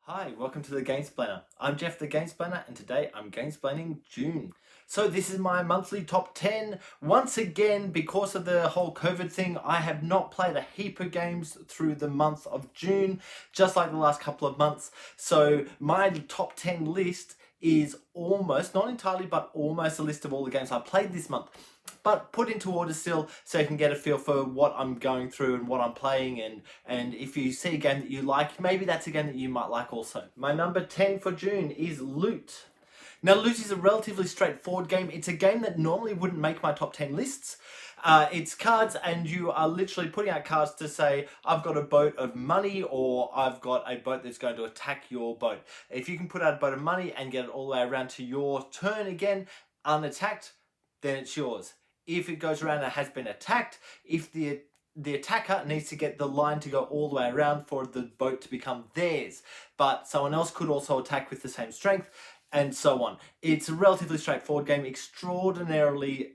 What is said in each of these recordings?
Hi, welcome to the Gamesplainer. I'm Jeff the Gamesplainer and today I'm Gamesplaining June. So this is my monthly top 10. Once again, because of the whole COVID thing, I have not played a heap of games through the month of June, just like the last couple of months. So my top 10 list is almost, not entirely, but almost a list of all the games I played this month. But put into order still so you can get a feel for what I'm going through and what I'm playing, and if you see a game that you like, maybe that's a game that you might like also. My number 10 for June is Loot. Now Loot is a relatively straightforward game. It's a game that normally wouldn't make my top 10 lists. It's cards and you are literally putting out cards to say, I've got a boat of money or I've got a boat that's going to attack your boat. If you can put out a boat of money and get it all the way around to your turn again, unattacked, then it's yours. If it goes around and has been attacked, if the attacker needs to get the line to go all the way around for the boat to become theirs, but someone else could also attack with the same strength, and so on. It's a relatively straightforward game, extraordinarily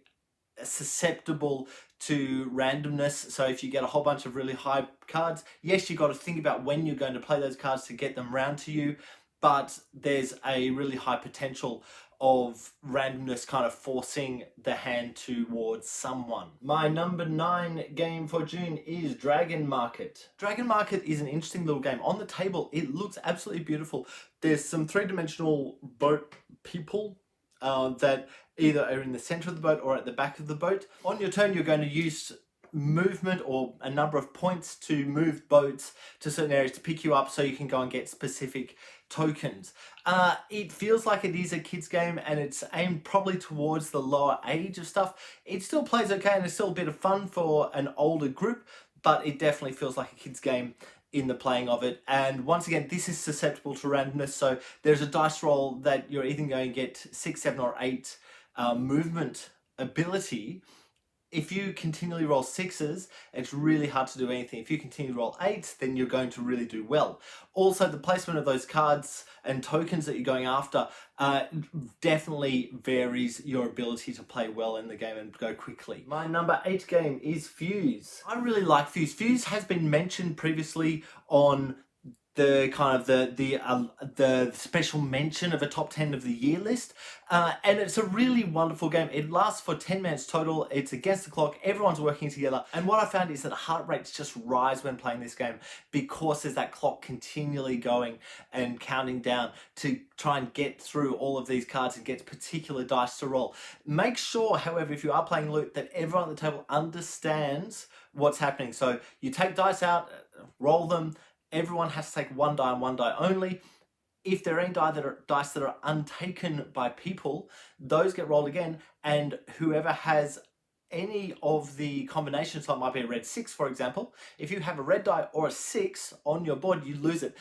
susceptible to randomness. So if you get a whole bunch of really high cards, yes, you've got to think about when you're going to play those cards to get them round to you, but there's a really high potential of randomness kind of forcing the hand towards someone. My number 9 game for June is Dragon Market. Dragon Market is an interesting little game. On the table, it looks absolutely beautiful. There's some three-dimensional boat people that either are in the center of the boat or at the back of the boat. On your turn, you're going to use movement or a number of points to move boats to certain areas to pick you up so you can go and get specific tokens. It feels like it is a kids game and it's aimed probably towards the lower age of stuff. It still plays okay and it's still a bit of fun for an older group, but it definitely feels like a kids game in the playing of it. And once again, this is susceptible to randomness, so there's a dice roll that you're either going to get 6, 7 or 8 movement ability. If you continually roll 6s, it's really hard to do anything. If you continue to roll 8s, then you're going to really do well. Also, the placement of those cards and tokens that you're going after definitely varies your ability to play well in the game and go quickly. My number 8 game is Fuse. I really like Fuse. Fuse has been mentioned previously on the kind of the special mention of a top 10 of the year list, and it's a really wonderful game. It lasts for 10 minutes total. It's against the clock, everyone's working together, and what I found is that heart rates just rise when playing this game because there's that clock continually going and counting down to try and get through all of these cards and get particular dice to roll. Make sure, however, if you are playing Loot, that everyone at the table understands what's happening. So you take dice out, roll them. Everyone has to take one die and one die only. If there are any dice that are untaken by people, those get rolled again, and whoever has any of the combinations, so it might be a red 6 for example, if you have a red die or a 6 on your board, you lose it.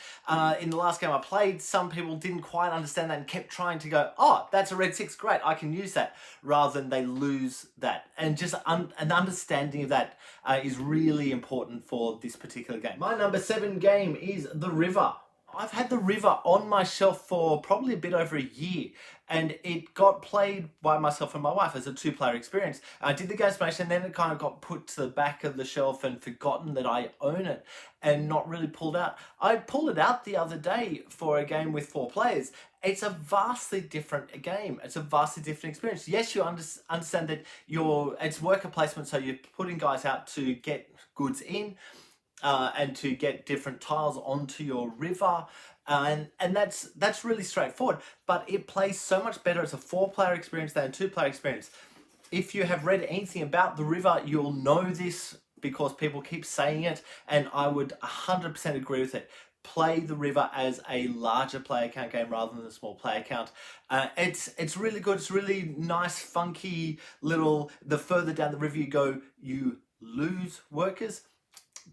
In the last game I played, some people didn't quite understand that and kept trying to go, oh, that's a red 6, great, I can use that, rather than they lose that. And just an understanding of that is really important for this particular game. My number 7 game is The River. I've had The River on my shelf for probably a bit over a year, and it got played by myself and my wife as a 2-player experience. I did the Gamesplainer and then it kind of got put to the back of the shelf and forgotten that I own it and not really pulled out. I pulled it out the other day for a game with 4 players. It's a vastly different game. It's a vastly different experience. Yes, you understand that it's worker placement, so you're putting guys out to get goods in, and to get different tiles onto your river, and that's really straightforward, but it plays so much better as a 4-player experience than a 2-player experience. If you have read anything about The River, you'll know this because people keep saying it, and I would 100% agree with it. Play The River as a larger player count game rather than a small player count. It's really good. It's really nice, funky little, the further down the river you go, you lose workers.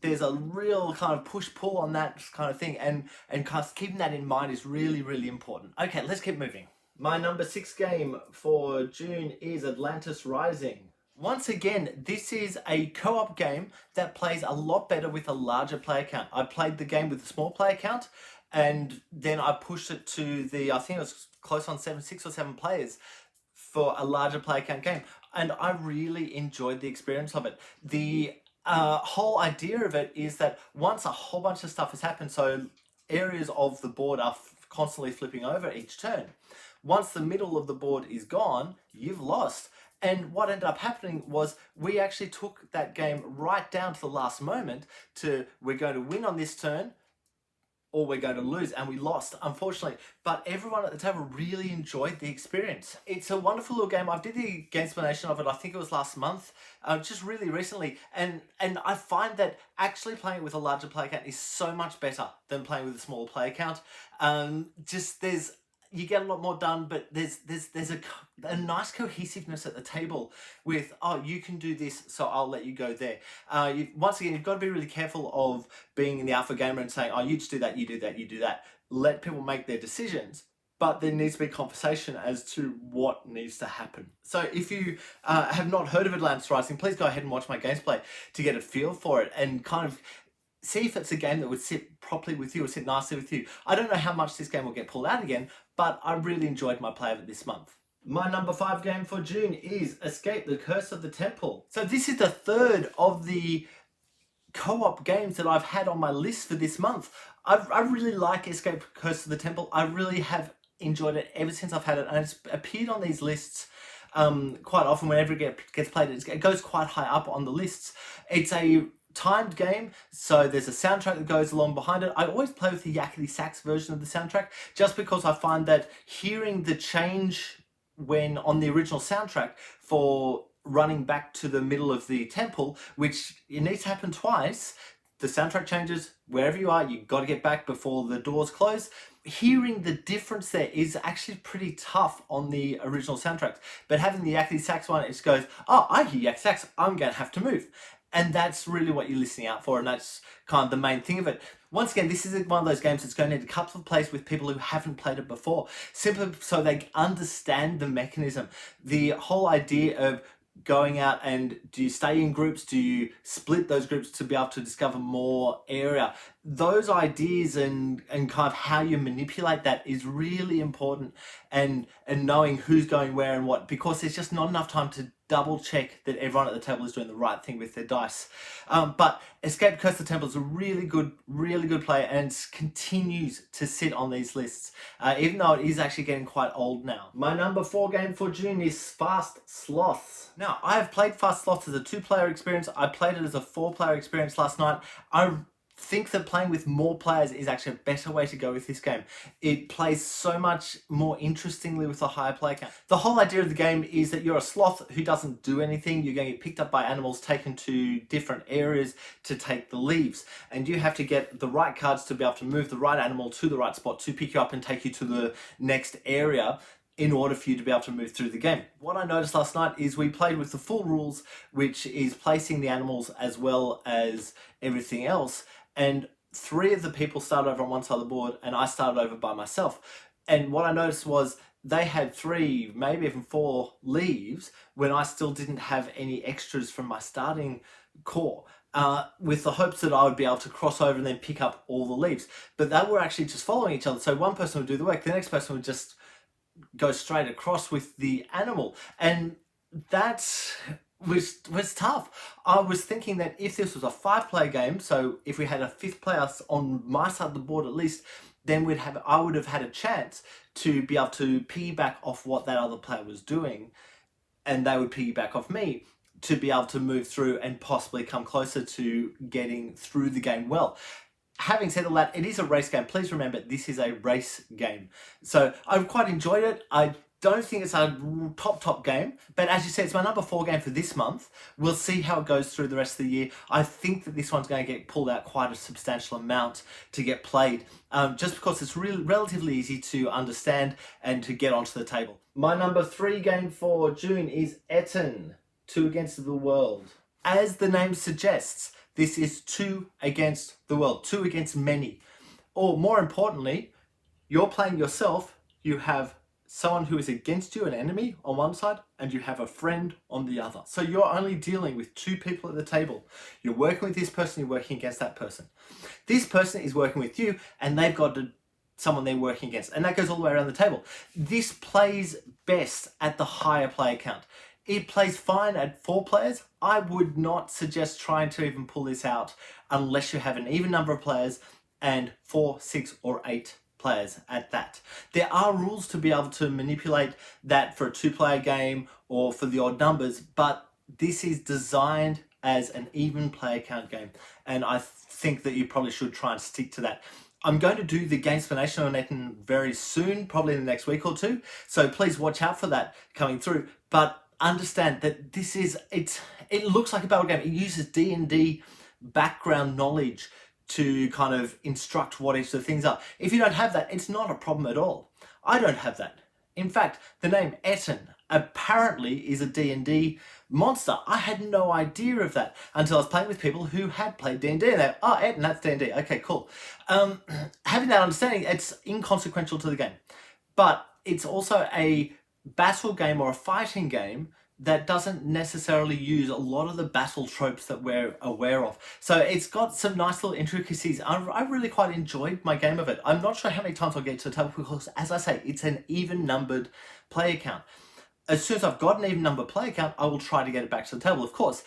There's a real kind of push-pull on that kind of thing, and kind of keeping that in mind is really, really important. Okay, let's keep moving. My number 6 game for June is Atlantis Rising. Once again, this is a co-op game that plays a lot better with a larger player count. I played the game with a small player count, and then I pushed it to I think it was close on 6 or 7 players for a larger player count game, and I really enjoyed the experience of it. The whole idea of it is that once a whole bunch of stuff has happened, so areas of the board are constantly flipping over each turn. Once the middle of the board is gone, you've lost. And what ended up happening was we actually took that game right down to the last moment to, we're going to win on this turn or we're going to lose, and we lost, unfortunately. But everyone at the table really enjoyed the experience. It's a wonderful little game. I did the gamesplanation of it, I think it was last month, just really recently, and I find that actually playing it with a larger player count is so much better than playing with a smaller player count. You get a lot more done, but there's a nice cohesiveness at the table with, oh, you can do this, so I'll let you go there. Once again, you've got to be really careful of being in the alpha gamer and saying, oh, you just do that, you do that, you do that. Let people make their decisions, but there needs to be conversation as to what needs to happen. So if you have not heard of Atlantis Rising, please go ahead and watch my gameplay to get a feel for it and kind of see if it's a game that would sit properly with you or sit nicely with you. I don't know how much this game will get pulled out again, but I really enjoyed my play of it this month. My number 5 game for June is Escape the Curse of the Temple. So this is the third of the co-op games that I've had on my list for this month. I really like Escape the Curse of the Temple. I really have enjoyed it ever since I've had it, and it's appeared on these lists quite often. Whenever it gets played, it goes quite high up on the lists. It's a timed game, so there's a soundtrack that goes along behind it. I always play with the yakety sax version of the soundtrack just because I find that hearing the change when on the original soundtrack for running back to the middle of the temple, which it needs to happen twice, the soundtrack changes wherever you are, you've got to get back before the doors close. Hearing the difference there is actually pretty tough on the original soundtracks, but having the yakety sax one, it just goes, oh, I hear yakety sax, I'm going to have to move. And that's really what you're listening out for, and that's kind of the main thing of it. Once again, this is one of those games that's going to need a couple of plays with people who haven't played it before, simply so they understand the mechanism. The whole idea of going out, and do you stay in groups, do you split those groups to be able to discover more area? Those ideas and kind of how you manipulate that is really important, and knowing who's going where and what, because there's just not enough time to double check that everyone at the table is doing the right thing with their dice. But Escape Curse of the Temple is a really good play, and it continues to sit on these lists, even though it is actually getting quite old now. My number 4 game for June is Fast Sloths. Now, I have played Fast Sloths as a 2-player experience. I played it as a 4-player experience last night. I think that playing with more players is actually a better way to go with this game. It plays so much more interestingly with a higher player count. The whole idea of the game is that you're a sloth who doesn't do anything. You're going to get picked up by animals, taken to different areas to take the leaves, and you have to get the right cards to be able to move the right animal to the right spot to pick you up and take you to the next area in order for you to be able to move through the game. What I noticed last night is we played with the full rules, which is placing the animals as well as everything else, and 3 of the people started over on one side of the board and I started over by myself. And what I noticed was they had 3, maybe even 4 leaves when I still didn't have any extras from my starting core, with the hopes that I would be able to cross over and then pick up all the leaves. But they were actually just following each other. So one person would do the work, the next person would just go straight across with the animal. And that was tough. I was thinking that if this was a 5-player game, so if we had a 5th player on my side of the board at least, then I would have had a chance to be able to piggyback off what that other player was doing, and they would piggyback off me to be able to move through and possibly come closer to getting through the game well. Having said all that, it is a race game. Please remember, this is a race game. So I've quite enjoyed it. I don't think it's a top game, but as you said, it's my number 4 game for this month. We'll see how it goes through the rest of the year. I think that this one's going to get pulled out quite a substantial amount to get played, just because it's really relatively easy to understand and to get onto the table. My number 3 game for June is Etten, 2 Against the World. As the name suggests, this is 2 against the world, 2 against many. Or more importantly, you're playing yourself, you have someone who is against you, an enemy on one side, and you have a friend on the other. So you're only dealing with 2 people at the table. You're working with this person, you're working against that person. This person is working with you, and they've got someone they're working against, and that goes all the way around the table. This plays best at the higher player count. It plays fine at 4 players. I would not suggest trying to even pull this out unless you have an even number of players and 4, 6, or 8 players at that. There are rules to be able to manipulate that for a 2-player game or for the odd numbers, but this is designed as an even player count game, and I think that you probably should try and stick to that. I'm going to do the Gamesplainer on Etten very soon, probably in the next week or two, so please watch out for that coming through. But understand that this is, it looks like a battle game. It uses D&D background knowledge to kind of instruct what each of the things are. If you don't have that, it's not a problem at all. I don't have that. In fact, the name Etten apparently is a D&D monster. I had no idea of that until I was playing with people who had played D&D, and they're, oh, Etten, that's D&D. Okay, cool. Having that understanding, it's inconsequential to the game. But it's also a battle game or a fighting game that doesn't necessarily use a lot of the battle tropes that we're aware of. So it's got some nice little intricacies. I really quite enjoyed my game of it. I'm not sure how many times I'll get to the table because, as I say, it's an even numbered player count. As soon as I've got an even numbered player count, I will try to get it back to the table, of course.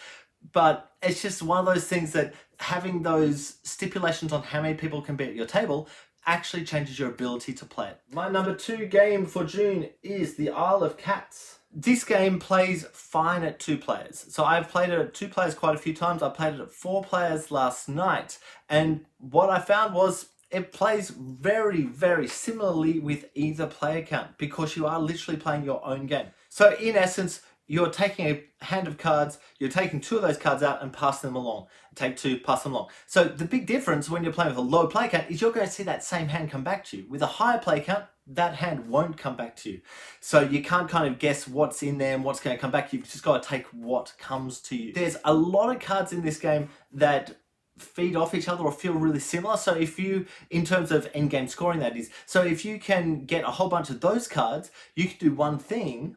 But it's just one of those things that having those stipulations on how many people can be at your table actually changes your ability to play it. My number 2 game for June is the Isle of Cats. This game plays fine at 2 players. So I've played it at 2 players quite a few times. I played it at 4 players last night. And what I found was it plays very, very similarly with either player count because you are literally playing your own game. So in essence, you're taking a hand of cards, you're taking 2 of those cards out and passing them along. Take 2, pass them along. So the big difference when you're playing with a low player count is you're going to see that same hand come back to you. With a higher player count, that hand won't come back to you. So you can't kind of guess what's in there and what's going to come back. You've just got to take what comes to you. There's a lot of cards in this game that feed off each other or feel really similar. So if you, in terms of endgame scoring that is, so if you can get a whole bunch of those cards, you can do one thing,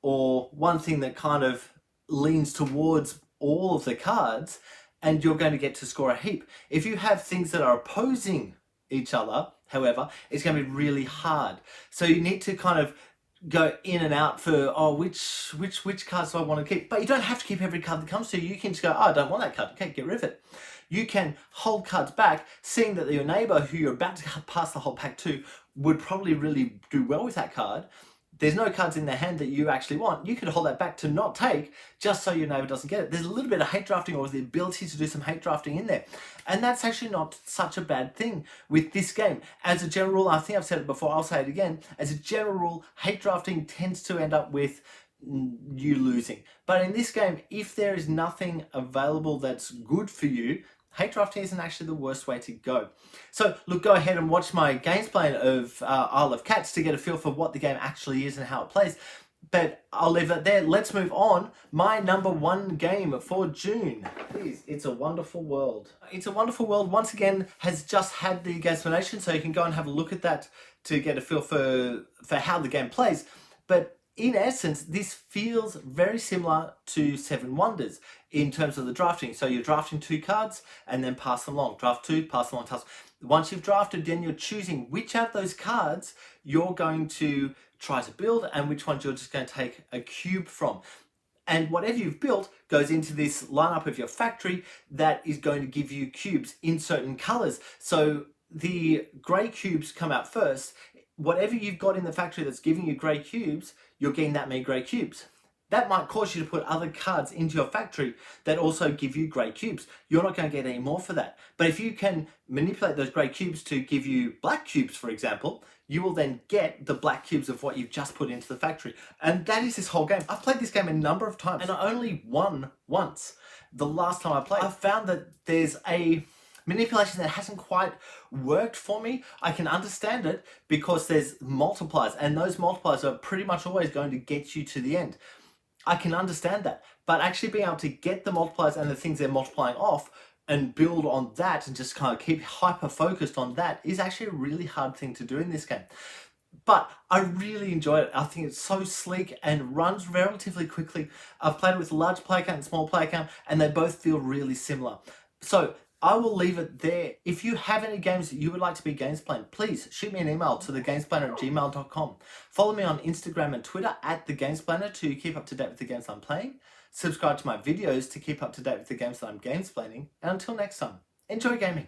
or one thing that kind of leans towards all of the cards, and you're going to get to score a heap. If you have things that are opposing each other, however, it's going to be really hard. So you need to kind of go in and out for, oh, which cards do I want to keep? But you don't have to keep every card that comes to you. You can just go, oh, I don't want that card. Okay, get rid of it. You can hold cards back, seeing that your neighbor who you're about to pass the whole pack to would probably really do well with that card. There's no cards in their hand that you actually want. You could hold that back to not take just so your neighbor doesn't get it. There's a little bit of hate drafting or the ability to do some hate drafting in there. And that's actually not such a bad thing with this game. As a general rule, I think I've said it before, I'll say it again. As a general rule, hate drafting tends to end up with you losing. But in this game, if there is nothing available that's good for you, hate drafting isn't actually the worst way to go. So look, go ahead and watch my Gamesplainer of Isle of Cats to get a feel for what the game actually is and how it plays. But I'll leave that there. Let's move on. My number 1 game for June is It's a Wonderful World. It's a Wonderful World, once again, has just had the Gamesplaination, so you can go and have a look at that to get a feel for how the game plays. But in essence, this feels very similar to Seven Wonders in terms of the drafting. So you're drafting 2 cards and then pass them along. Draft 2, pass them along. Once you've drafted, then you're choosing which of those cards you're going to try to build and which ones you're just going to take a cube from. And whatever you've built goes into this lineup of your factory that is going to give you cubes in certain colors. So the gray cubes come out first. Whatever you've got in the factory that's giving you gray cubes, you're getting that many gray cubes. That might cause you to put other cards into your factory that also give you gray cubes. You're not going to get any more for that. But if you can manipulate those gray cubes to give you black cubes, for example, you will then get the black cubes of what you've just put into the factory. And that is this whole game. I've played this game a number of times and I only won once. The last time I played, I found that there's a manipulation that hasn't quite worked for me. I can understand it because there's multipliers, and those multipliers are pretty much always going to get you to the end. I can understand that, but actually being able to get the multipliers and the things they're multiplying off and build on that and just kind of keep hyper focused on that is actually a really hard thing to do in this game. But I really enjoy it. I think it's so sleek and runs relatively quickly. I've played it with large player count and small player count, and they both feel really similar. So I will leave it there. If you have any games that you would like to be Gamesplained, please shoot me an email to thegamesplainer@gmail.com. Follow me on Instagram and Twitter @thegamesplainer to keep up to date with the games I'm playing. Subscribe to my videos to keep up to date with the games that I'm gamesplaining. And until next time, enjoy gaming.